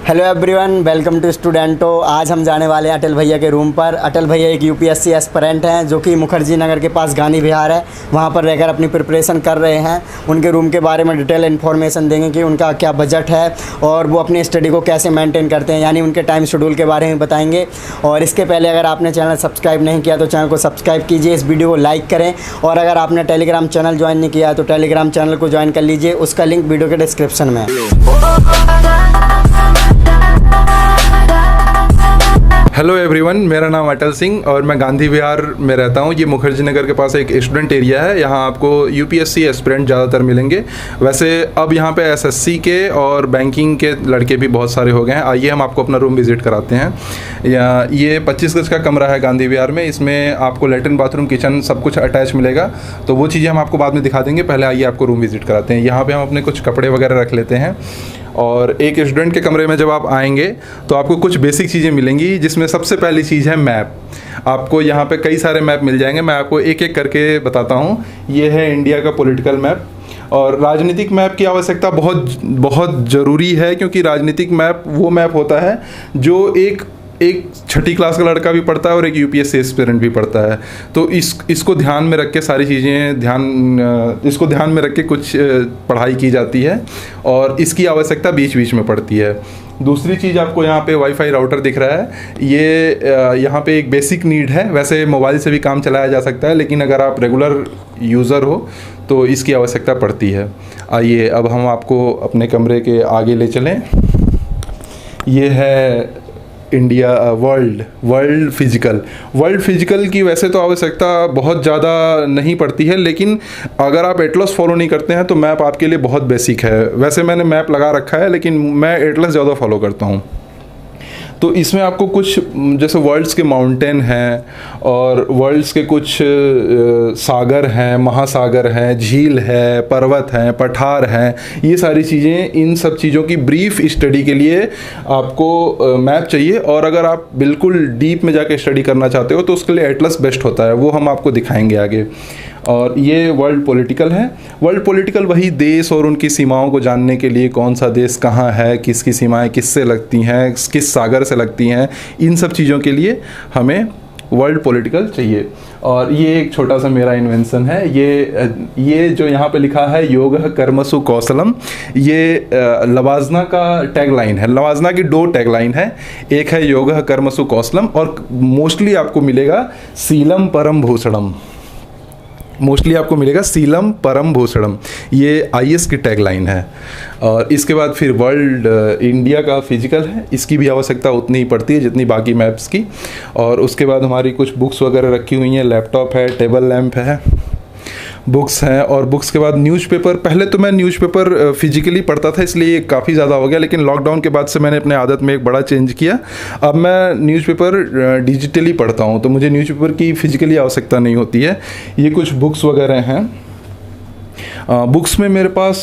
Hello everyone, welcome to स्टूडेंटो। आज हम जाने वाले हैं अटल भैया के रूम पर। अटल भैया एक यूपीएससी एस्पिरेंट हैं जो कि मुखर्जी नगर के पास गांधी विहार है, वहां पर रहकर अपनी प्रिपरेशन कर रहे हैं। उनके रूम के बारे में डिटेल इन्फॉर्मेशन देंगे कि उनका क्या बजट है और वो अपनी स्टडी को कैसे मेंटेन करते हैं, यानी उनके टाइम शेड्यूल के बारे में बताएंगे। और इसके पहले अगर आपने चैनल सब्सक्राइब नहीं किया तो चैनल को सब्सक्राइब कीजिए, इस वीडियो को लाइक करें। और अगर आपने टेलीग्राम चैनल ज्वाइन नहीं किया तो टेलीग्राम चैनल को ज्वाइन कर लीजिए, उसका लिंक वीडियो के डिस्क्रिप्शन में है। हेलो एवरीवन, मेरा नाम अटल सिंह और मैं गांधी विहार में रहता हूँ। ये मुखर्जी नगर के पास एक स्टूडेंट एरिया है। यहाँ आपको यूपीएससी एस्पिरेंट ज़्यादातर मिलेंगे। वैसे अब यहाँ पे एसएससी के और बैंकिंग के लड़के भी बहुत सारे हो गए हैं। आइए हम आपको अपना रूम विज़िट कराते हैं। ये 25 गज का कमरा है गांधी विहार में। इसमें आपको लेटरिन, बाथरूम, किचन सब कुछ अटैच मिलेगा। तो वो चीज़ें हम आपको बाद में दिखा देंगे। पहले आइए आपको रूम विज़िट कराते हैं। यहाँ पर हम अपने कुछ कपड़े वगैरह रख लेते हैं। और एक स्टूडेंट के कमरे में जब आप आएंगे तो आपको कुछ बेसिक चीज़ें मिलेंगी, जिसमें सबसे पहली चीज़ है मैप। आपको यहाँ पे कई सारे मैप मिल जाएंगे। मैं आपको एक एक करके बताता हूँ। ये है इंडिया का पॉलिटिकल मैप। और राजनीतिक मैप की आवश्यकता बहुत बहुत ज़रूरी है, क्योंकि राजनीतिक मैप वो मैप होता है जो एक छठी क्लास का लड़का भी पढ़ता है और एक यूपीएससी एस्पिरेंट भी पढ़ता है। तो इसको ध्यान में रख के सारी चीज़ें इसको ध्यान में रख के कुछ पढ़ाई की जाती है और इसकी आवश्यकता बीच बीच में पड़ती है। दूसरी चीज़, आपको यहाँ पे वाईफाई राउटर दिख रहा है। ये यहाँ पे एक बेसिक नीड है। वैसे मोबाइल से भी काम चलाया जा सकता है, लेकिन अगर आप रेगुलर यूज़र हो तो इसकी आवश्यकता पड़ती है। आइए अब हम आपको अपने कमरे के आगे ले चलें। ये है इंडिया वर्ल्ड फिजिकल की वैसे तो आवश्यकता बहुत ज़्यादा नहीं पड़ती है, लेकिन अगर आप एटलस फॉलो नहीं करते हैं तो मैप आपके लिए बहुत बेसिक है। वैसे मैंने मैप लगा रखा है, लेकिन मैं एटलस ज़्यादा फॉलो करता हूँ। तो इसमें आपको कुछ जैसे वर्ल्ड्स के माउंटेन हैं और वर्ल्ड्स के कुछ सागर हैं, महासागर हैं, झील है, पर्वत हैं, पठार हैं, ये सारी चीज़ें, इन सब चीज़ों की ब्रीफ स्टडी के लिए आपको मैप चाहिए। और अगर आप बिल्कुल डीप में जाके स्टडी करना चाहते हो तो उसके लिए एटलस बेस्ट होता है, वो हम आपको दिखाएंगे आगे। और ये वर्ल्ड पॉलिटिकल है। वर्ल्ड पॉलिटिकल वही देश और उनकी सीमाओं को जानने के लिए, कौन सा देश कहाँ है, किसकी सीमाएं किससे लगती हैं, किस सागर से लगती हैं, इन सब चीज़ों के लिए हमें वर्ल्ड पॉलिटिकल चाहिए। और ये एक छोटा सा मेरा इन्वेंशन है। ये जो यहाँ पे लिखा है योगः कर्मसु कौशलम, ये लवाजना का टैगलाइन है। लवाजना की 2 टैगलाइन है। एक है योगः कर्मसु कौशलम और मोस्टली आपको मिलेगा सीलम परम भूषणम। सीलम परम भूषणम, ये आईएएस की टैगलाइन है। और इसके बाद फिर वर्ल्ड इंडिया का फिजिकल है। इसकी भी आवश्यकता उतनी ही पड़ती है जितनी बाकी मैप्स की। और उसके बाद हमारी कुछ बुक्स वगैरह रखी हुई हैं, लैपटॉप है, टेबल लैंप है, बुक्स हैं। और बुक्स के बाद न्यूज़पेपर। पहले तो मैं न्यूज़पेपर फिजिकली पढ़ता था, इसलिए काफ़ी ज़्यादा हो गया, लेकिन लॉकडाउन के बाद से मैंने अपने आदत में एक बड़ा चेंज किया। अब मैं न्यूज़पेपर डिजिटली पढ़ता हूँ, तो मुझे न्यूज़पेपर की फिजिकली आवश्यकता नहीं होती है। ये कुछ बुक्स वगैरह हैं। बुक्स में मेरे पास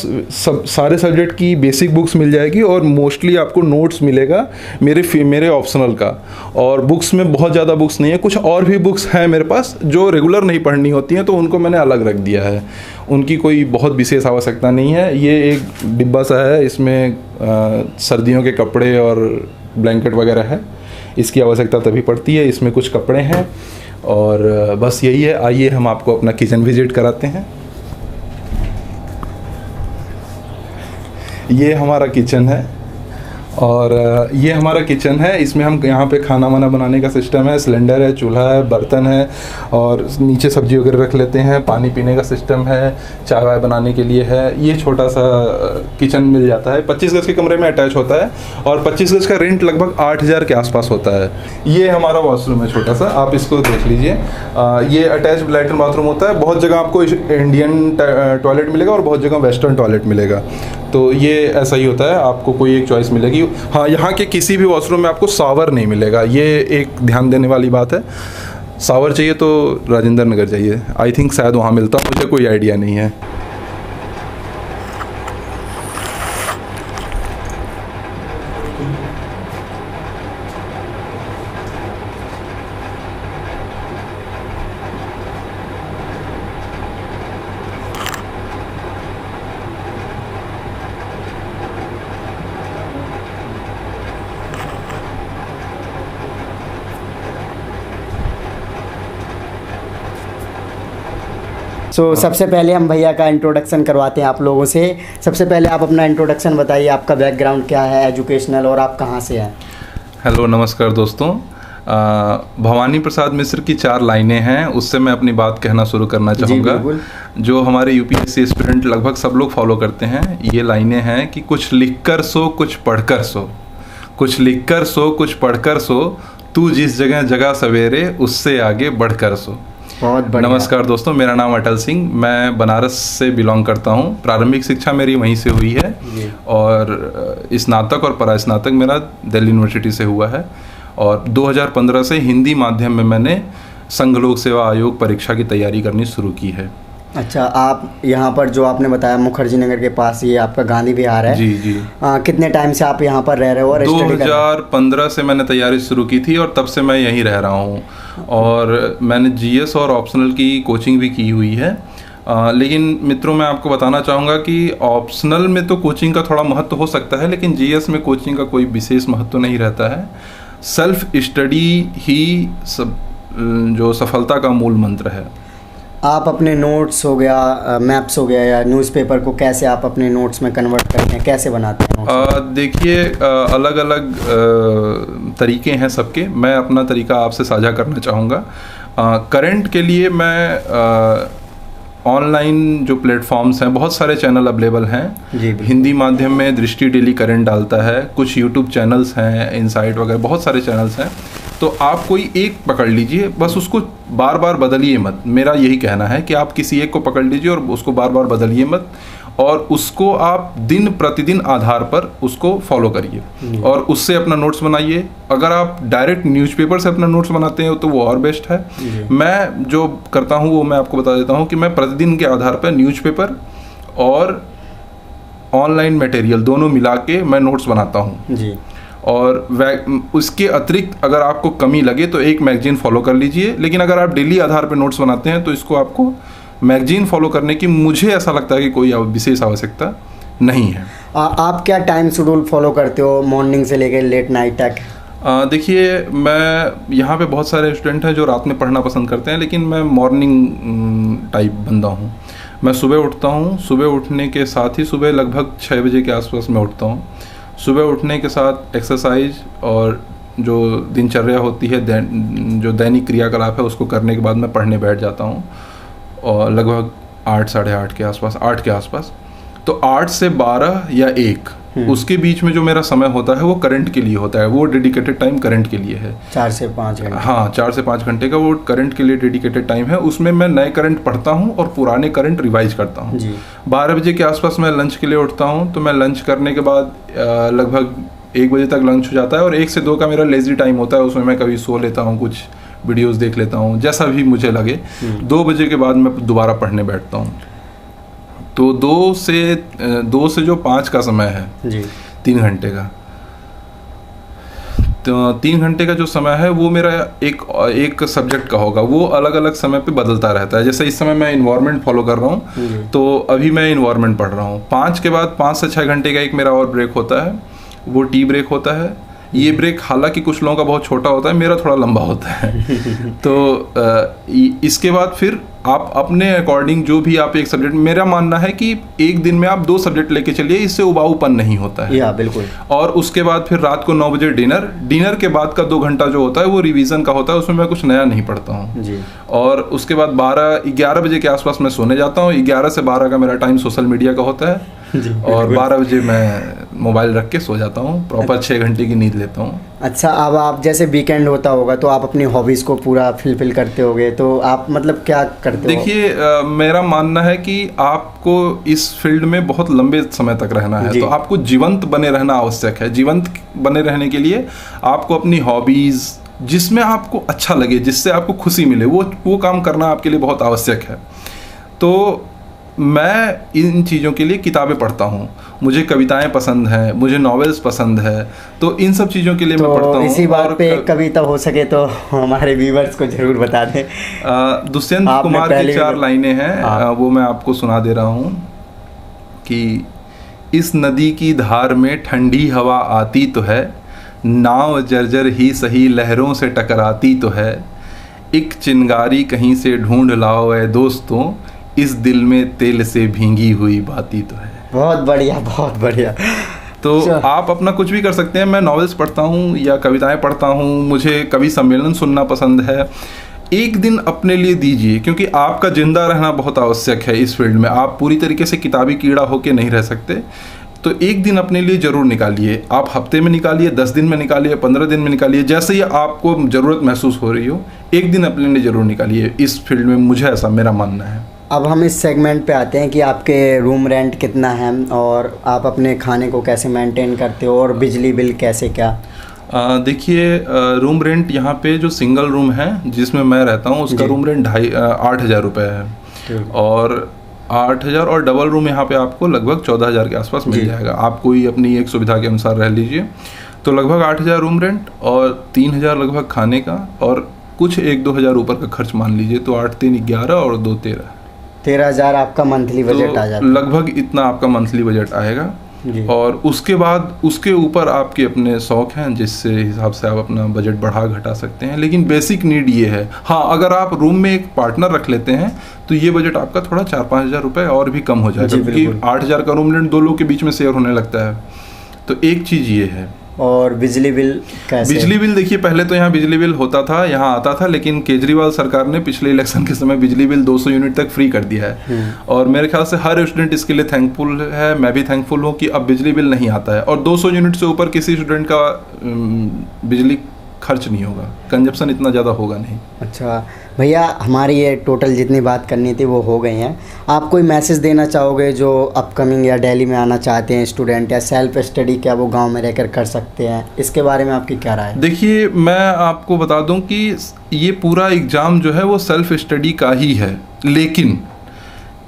सारे सब्जेक्ट की बेसिक बुक्स मिल जाएगी और मोस्टली आपको नोट्स मिलेगा मेरे ऑप्शनल का। और बुक्स में बहुत ज़्यादा बुक्स नहीं है। कुछ और भी बुक्स हैं मेरे पास जो रेगुलर नहीं पढ़नी होती हैं, तो उनको मैंने अलग रख दिया है। उनकी कोई बहुत विशेष आवश्यकता नहीं है। ये एक डिब्बा सा है, इसमें सर्दियों के कपड़े और ब्लैंकेट वगैरह है। इसकी आवश्यकता तभी पड़ती है। इसमें कुछ कपड़े हैं और बस यही है। आइए हम आपको अपना किचन विजिट कराते हैं। ये हमारा किचन है और ये हमारा किचन है। इसमें हम यहाँ पे खाना वाना बनाने का सिस्टम है। सिलेंडर है, चूल्हा है, बर्तन है और नीचे सब्जी वगैरह रख लेते हैं। पानी पीने का सिस्टम है, चाय वाय बनाने के लिए है। ये छोटा सा किचन मिल जाता है। 25 गज के कमरे में अटैच होता है और 25 गज का रेंट लगभग 8,000 के आसपास होता है। ये हमारा वॉशरूम है छोटा सा, आप इसको देख लीजिए। ये अटैच लैट्रिन बाथरूम होता है। बहुत जगह आपको इंडियन टॉयलेट मिलेगा और बहुत जगह वेस्टर्न टॉयलेट मिलेगा। तो ये ऐसा ही होता है, आपको कोई एक चॉइस मिलेगी। हाँ, यहाँ के किसी भी वॉशरूम में आपको शावर नहीं मिलेगा, ये एक ध्यान देने वाली बात है। शावर चाहिए तो राजेंद्र नगर जाइए, आई थिंक शायद वहाँ मिलता, मुझे कोई आइडिया नहीं है। सो सबसे पहले हम भैया का इंट्रोडक्शन करवाते हैं आप लोगों से। सबसे पहले आप अपना इंट्रोडक्शन बताइए, आपका बैकग्राउंड क्या है एजुकेशनल, और आप कहाँ से हैं? हेलो, नमस्कार दोस्तों। भवानी प्रसाद मिश्र की 4 लाइनें हैं, उससे मैं अपनी बात कहना शुरू करना चाहूँगा, जो हमारे यूपीएससी एस्पिरेंट लगभग सब लोग फॉलो करते हैं। ये लाइनें हैं कि कुछ लिखकर सो, कुछ पढ़कर सो, कुछ लिखकर सो, कुछ पढ़कर सो, तू जिस जगह जगह सवेरे, उससे आगे बढ़कर सो। बहुत बढ़िया। नमस्कार दोस्तों, मेरा नाम अटल सिंह, मैं बनारस से बिलोंग करता हूँ। प्रारंभिक शिक्षा मेरी वहीं से हुई है और स्नातक और परास्नातक मेरा दिल्ली यूनिवर्सिटी से हुआ है। और 2015 से हिंदी माध्यम में मैंने संघ लोक सेवा आयोग परीक्षा की तैयारी करनी शुरू की है। अच्छा, आप यहाँ पर जो आपने बताया मुखर्जी नगर के पास ये आपका गांधी विहार है। जी जी। कितने टाइम से आप यहाँ पर रह रहे हो और 2015 से मैंने तैयारी शुरू की थी और तब से मैं यहीं रह रहा हूँ। और मैंने जीएस और ऑप्शनल की कोचिंग भी की हुई है। लेकिन मित्रों, मैं आपको बताना चाहूँगा कि ऑप्शनल में तो कोचिंग का थोड़ा महत्व हो सकता है, लेकिन जीएस में कोचिंग का कोई विशेष महत्व नहीं रहता है। सेल्फ स्टडी ही जो सफलता का मूल मंत्र है। आप अपने नोट्स हो गया, मैप्स हो गया या न्यूज़पेपर को कैसे आप अपने नोट्स में कन्वर्ट करते हैं, कैसे बनाते हैं? देखिए, अलग अलग तरीके हैं सबके। मैं अपना तरीका आपसे साझा करना चाहूँगा। करंट के लिए मैं ऑनलाइन जो प्लेटफॉर्म्स हैं, बहुत सारे चैनल अवेलेबल हैं। हिंदी माध्यम में दृष्टि डेली करंट डालता है, कुछ यूट्यूब चैनल्स हैं, इनसाइट वगैरह बहुत सारे चैनल्स हैं। तो आप कोई एक पकड़ लीजिए, बस उसको बार बार बदलिए मत। मेरा यही कहना है कि आप किसी एक को पकड़ लीजिए और उसको बार बार बदलिए मत, और उसको आप दिन प्रतिदिन आधार पर उसको फॉलो करिए और उससे अपना नोट्स बनाइए। अगर आप डायरेक्ट न्यूज़पेपर से अपना नोट्स बनाते हैं तो वो और बेस्ट है। मैं जो करता हूँ वो मैं आपको बता देता हूँ कि मैं प्रतिदिन के आधार पर न्यूज़पेपर और ऑनलाइन मटेरियल दोनों मिला के मैं नोट्स बनाता हूँ जी। और उसके अतिरिक्त अगर आपको कमी लगे तो एक मैगजीन फॉलो कर लीजिए। लेकिन अगर आप डेली आधार पर नोट्स बनाते हैं तो इसको आपको मैगजीन फॉलो करने की, मुझे ऐसा लगता है कि कोई विशेष आवश्यकता नहीं है। आप क्या टाइम शेड्यूल फॉलो करते हो मॉर्निंग से लेकर लेट नाइट तक? देखिए, मैं यहाँ पे बहुत सारे स्टूडेंट हैं जो रात में पढ़ना पसंद करते हैं, लेकिन मैं मॉर्निंग टाइप बंदा हूँ। मैं सुबह उठता हूँ, सुबह उठने के साथ ही सुबह लगभग 6 बजे के आसपास मैं उठता हूँ। सुबह उठने के साथ एक्सरसाइज और जो दिनचर्या होती है, जो दैनिक क्रियाकलाप है, उसको करने के बाद मैं पढ़ने बैठ जाता हूँ और लगभग 8 साढ़े 8 के आसपास, 8 के आसपास। तो 8 से 12 या 1 उसके बीच में जो मेरा समय होता है वो करंट के लिए होता है। वो डेडिकेटेड टाइम करंट के लिए है। 4 से 5 घंटे। हाँ, 4 से 5 घंटे का वो करंट के लिए डेडिकेटेड टाइम है। उसमें मैं नए करंट पढ़ता हूँ और पुराने करंट रिवाइज करता हूँ। 12 बजे के आसपास मैं लंच के लिए उठता हूँ। तो मैं लंच करने के बाद लगभग 1 बजे तक लंच हो जाता है और 1 से 2 का मेरा लेजी टाइम होता है। उसमें मैं कभी सो लेता हूँ, कुछ वीडियोस देख लेता हूँ, जैसा भी मुझे लगे। 2 बजे के बाद मैं दोबारा पढ़ने बैठता हूँ। तो 2 से जो 5 का समय है जी, 3 घंटे का, तो 3 घंटे का जो समय है वो मेरा एक सब्जेक्ट का होगा। वो अलग अलग समय पे बदलता रहता है। जैसे इस समय मैं इन्वायरमेंट फॉलो कर रहा हूँ, तो अभी मैं इन्वायरमेंट पढ़ रहा हूँ। 5 के बाद 5 से 6 घंटे का एक मेरा और ब्रेक होता है, वो टी ब्रेक होता है। ये ब्रेक हालांकि कुछ लोगों का बहुत छोटा होता है, मेरा थोड़ा लंबा होता है। तो इसके बाद फिर आप अपने अकॉर्डिंग जो भी आप एक सब्जेक्ट, मेरा मानना है कि एक दिन में आप 2 सब्जेक्ट लेके चलिए, इससे उबाऊपन नहीं होता है। बिल्कुल। और उसके बाद फिर रात को 9 बजे डिनर के बाद का 2 घंटा जो होता है वो रिवीजन का होता है। उसमें मैं कुछ नया नहीं पढ़ता हूँ जी। और उसके बाद 11 बजे के आसपास मैं सोने जाता हूँ। 11 से 12 का मेरा टाइम सोशल मीडिया का होता है और 12 बजे मैं मोबाइल रख के सो जाता हूँ। प्रॉपर 6 घंटे की नींद लेता हूँ। अच्छा, अब आप जैसे वीकेंड होता होगा तो आप अपनी हॉबीज़ को पूरा फिलफिल करते होगे, तो आप मतलब क्या करते हो? देखिए, मेरा मानना है कि आपको इस फील्ड में बहुत लंबे समय तक रहना है, तो आपको जीवंत बने रहना आवश्यक है। जीवंत बने रहने के लिए आपको अपनी हॉबीज़, जिसमें आपको अच्छा लगे, जिससे आपको खुशी मिले, वो काम करना आपके लिए बहुत आवश्यक है। तो मैं इन चीज़ों के लिए किताबें पढ़ता हूँ। मुझे कविताएं पसंद हैं, मुझे नॉवेल्स पसंद है, तो इन सब चीज़ों के लिए मैं पढ़ता हूँ। इसी बात पे एक कविता हो सके तो हमारे व्यूअर्स को जरूर बता दें। दुष्यंत कुमार की 4 लाइनें हैं, वो मैं आपको सुना दे रहा हूँ कि इस नदी की धार में ठंडी हवा आती तो है, नाव जर्जर ही सही लहरों से टकराती तो है। एक चिंगारी कहीं से ढूंढ लाओ ऐ दोस्तों, इस दिल में तेल से भींगी हुई बाती तो है। बहुत बढ़िया, बहुत बढ़िया। तो आप अपना कुछ भी कर सकते हैं। मैं नॉवेल्स पढ़ता हूँ या कविताएं पढ़ता हूँ, मुझे कवि सम्मेलन सुनना पसंद है। एक दिन अपने लिए दीजिए, क्योंकि आपका जिंदा रहना बहुत आवश्यक है इस फील्ड में। आप पूरी तरीके से किताबी कीड़ा होके नहीं रह सकते। तो एक दिन अपने लिए ज़रूर निकालिए। आप हफ्ते में निकालिए, 10 दिन में निकालिए, 15 दिन में निकालिए, जैसे ही आपको ज़रूरत महसूस हो रही हो, एक दिन अपने लिए ज़रूर निकालिए इस फील्ड में। मुझे ऐसा मेरा मानना है। अब हम इस सेगमेंट पे आते हैं कि आपके रूम रेंट कितना है और आप अपने खाने को कैसे मेंटेन करते हो और बिजली बिल कैसे क्या? देखिए, रूम रेंट यहाँ पे जो सिंगल रूम है जिसमें मैं रहता हूँ उसका रूम रेंट 8,500 रुपये है। और 8,000 और डबल रूम यहाँ पे आपको लगभग 14,000 के आसपास मिल जाएगा। आप कोई अपनी एक सुविधा के अनुसार रह लीजिए। तो लगभग 8,000 रूम रेंट और 3,000 लगभग खाने का, और कुछ 1-2 हज़ार ऊपर का खर्च मान लीजिए। तो 8-3 11 और 2 13, 13,000 आपका मंथली बजट आ जाता है। लगभग इतना आपका मंथली बजट आएगा। और उसके बाद उसके ऊपर आपके अपने शौक हैं जिससे हिसाब से आप अपना बजट बढ़ा घटा सकते हैं। लेकिन बेसिक नीड ये है। हाँ, अगर आप रूम में एक पार्टनर रख लेते हैं तो ये बजट आपका थोड़ा 4-5 हज़ार रुपये और भी कम हो जाएगा, क्योंकि 8,000 का रूम रेंट 2 लोग के बीच में शेयर होने लगता है। तो एक चीज़ ये है। और बिजली बिल कैसे? बिजली बिल देखिए, पहले तो यहाँ बिजली बिल होता था, यहाँ आता था, लेकिन केजरीवाल सरकार ने पिछले इलेक्शन के समय बिजली बिल 200 यूनिट तक फ्री कर दिया है। और मेरे ख्याल से हर स्टूडेंट इसके लिए थैंकफुल है। मैं भी थैंकफुल हूँ कि अब बिजली बिल नहीं आता है। और 200 यूनिट से ऊपर किसी स्टूडेंट का बिजली खर्च नहीं होगा, कंजप्शन इतना ज़्यादा होगा नहीं। अच्छा भैया, हमारी ये टोटल जितनी बात करनी थी वो हो गई हैं। आप कोई मैसेज देना चाहोगे जो अपकमिंग या दिल्ली में आना चाहते हैं स्टूडेंट, या सेल्फ स्टडी क्या वो गांव में रहकर कर सकते हैं? इसके बारे में आपकी क्या राय है? देखिए, मैं आपको बता दूं कि ये पूरा एग्ज़ाम जो है वो सेल्फ स्टडी का ही है। लेकिन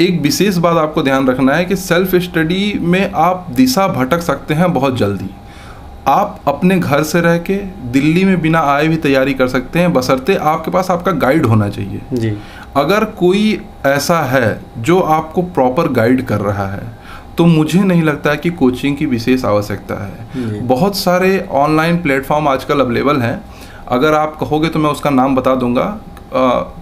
एक विशेष बात आपको ध्यान रखना है कि सेल्फ स्टडी में आप दिशा भटक सकते हैं बहुत जल्दी। आप अपने घर से रह के दिल्ली में बिना आए भी तैयारी कर सकते हैं, बशर्ते आपके पास आपका गाइड होना चाहिए जी। अगर कोई ऐसा है जो आपको प्रॉपर गाइड कर रहा है तो मुझे नहीं लगता है कि कोचिंग की विशेष आवश्यकता है। बहुत सारे ऑनलाइन प्लेटफॉर्म आजकल अवेलेबल हैं। अगर आप कहोगे तो मैं उसका नाम बता दूंगा।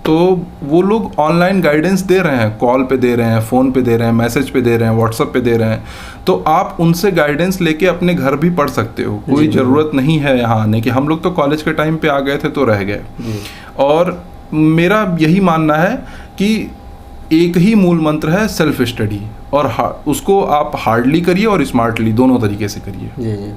तो वो लोग ऑनलाइन गाइडेंस दे रहे हैं, कॉल पे दे रहे हैं, फ़ोन पे दे रहे हैं, मैसेज पे दे रहे हैं, व्हाट्सएप पे दे रहे हैं। तो आप उनसे गाइडेंस लेके अपने घर भी पढ़ सकते हो। कोई ज़रूरत नहीं है यहाँ आने की। हम लोग तो कॉलेज के टाइम पे आ गए थे तो रह गए। और मेरा यही मानना है कि एक ही मूल मंत्र है, सेल्फ स्टडी। और उसको आप हार्डली करिए और स्मार्टली, दोनों तरीके से करिए। जी जी।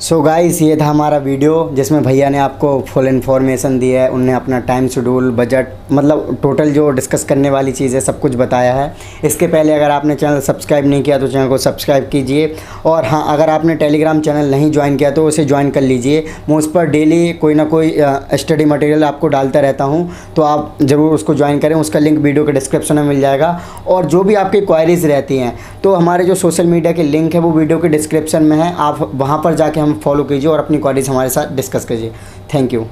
सो गाइस, ये था हमारा वीडियो जिसमें भैया ने आपको फुल इन्फॉर्मेशन दी है। उनने अपना टाइम शेड्यूल, बजट, मतलब टोटल जो डिस्कस करने वाली चीज़ है सब कुछ बताया है। इसके पहले अगर आपने चैनल सब्सक्राइब नहीं किया तो चैनल को सब्सक्राइब कीजिए। और हाँ, अगर आपने टेलीग्राम चैनल नहीं ज्वाइन किया तो उसे ज्वाइन कर लीजिए। मैं उस पर डेली कोई ना कोई स्टडी मटेरियल आपको डालता रहता हूँ, तो आप ज़रूर उसको ज्वाइन करें। उसका लिंक वीडियो के डिस्क्रिप्शन में मिल जाएगा। और जो भी आपकी क्वायरीज़ रहती हैं तो हमारे जो सोशल मीडिया के लिंक है वो वीडियो के डिस्क्रिप्शन में है। आप वहाँ पर जाके हम फॉलो कीजिए और अपनी क्वारीज हमारे साथ डिस्कस कीजिए। Thank you.